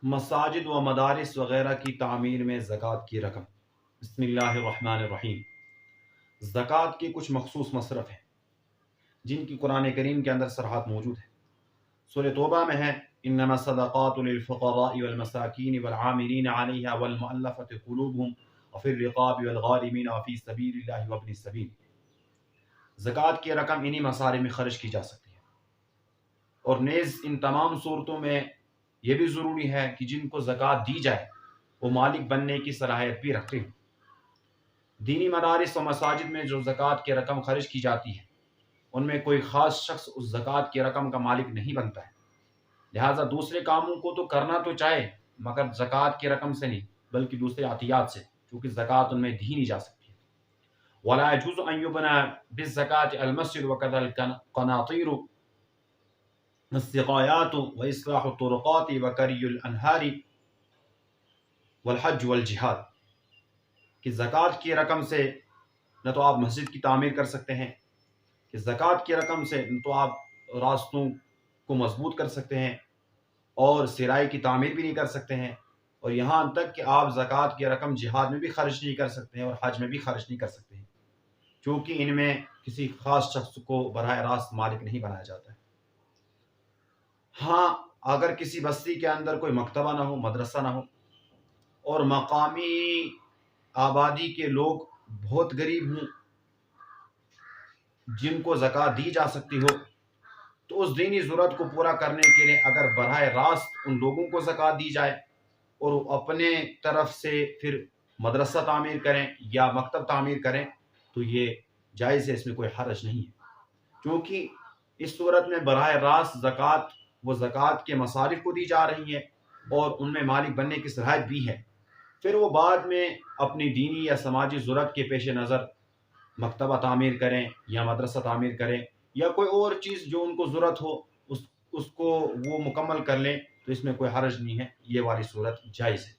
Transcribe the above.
مساجد व मदारिस वगैरह की तामीर में ज़कात की रकम। बिस्मिल्लाहिर्रहमानिर्रहीम। ज़कात के कुछ मखसूस मसरफ़ हैं जिनकी कुरान करीम के अंदर सरहद मौजूद है। सूरह तौबा में है, इन्नमा सदक़ातु लिल-फ़ुक़राइ वल-मसाकीन वल-आमिलीन अलैहा वल-मुअल्लफ़ति क़ुलूबुहुम व फ़िर रिक़ाबि वल-गारिमीन व फ़ी सबीलिल्लाहि व इब्निस सबील। ज़कात की रकम इन्हीं मसारिफ़ में खर्च की जा सकती है। और नेज़ इन तमाम सूरतों में यह भी ज़रूरी है कि जिनको ज़कात दी जाए वो मालिक बनने की सलाहियत भी रखते हैं। दीनी मदारिस व मसाजिद में जो ज़कात की रकम खर्च की जाती है उनमें कोई ख़ास शख्स उस ज़कात की रकम का मालिक नहीं बनता है। लिहाजा दूसरे कामों को तो करना तो चाहे मगर ज़कात की रकम से नहीं बल्कि दूसरे आतियात से, क्योंकि ज़कात उनमें दी नहीं जा सकती है। वला यजूज़ु अन युबना बिज़्ज़काति अल-मस्जिद व कज़ल क़नातीरु वस्सिक़ायातु व इस्लाहु तुरुक़ाति व करियुल अनहारी वल हज वल जिहाद। कि ज़कात की रकम से न तो आप मस्जिद की तामीर कर सकते हैं, कि ज़कात की रकम से न तो आप रास्तों को मजबूत कर सकते हैं और सिराई की तामीर भी नहीं कर सकते हैं, और यहाँ तक कि आप ज़कात की रकम जिहाद में भी खर्च नहीं कर सकते हैं और हज में भी खर्च नहीं कर सकते हैं, क्योंकि इनमें किसी ख़ास शख्स को बराह रास्त मालिक नहीं बनाया जाता है। हाँ, अगर किसी बस्ती के अंदर कोई मकतबा ना हो, मदरसा ना हो और मकामी आबादी के लोग बहुत गरीब हों जिनको ज़कात दी जा सकती हो, तो उस दीनी ज़रूरत को पूरा करने के लिए अगर बराह रास्त उन लोगों को ज़कात दी जाए और वो अपने तरफ से फिर मदरसा तामीर करें या मकतब तामीर करें तो ये जायज़ है, इसमें कोई हरज नहीं है। क्योंकि इस सूरत में बराह रास्त ज़कात वो ज़कात के मसारिफ़ को दी जा रही है और उनमें मालिक बनने की सलाहियत भी है। फिर वो बाद में अपनी दीनी या समाजी ज़रूरत के पेश नज़र मकतबा तामीर करें या मदरसा तामीर करें या कोई और चीज़ जो उनको ज़रूरत हो उसको वो मुकम्मल कर लें, तो इसमें कोई हरज नहीं है, ये वाली सूरत जायज़ है।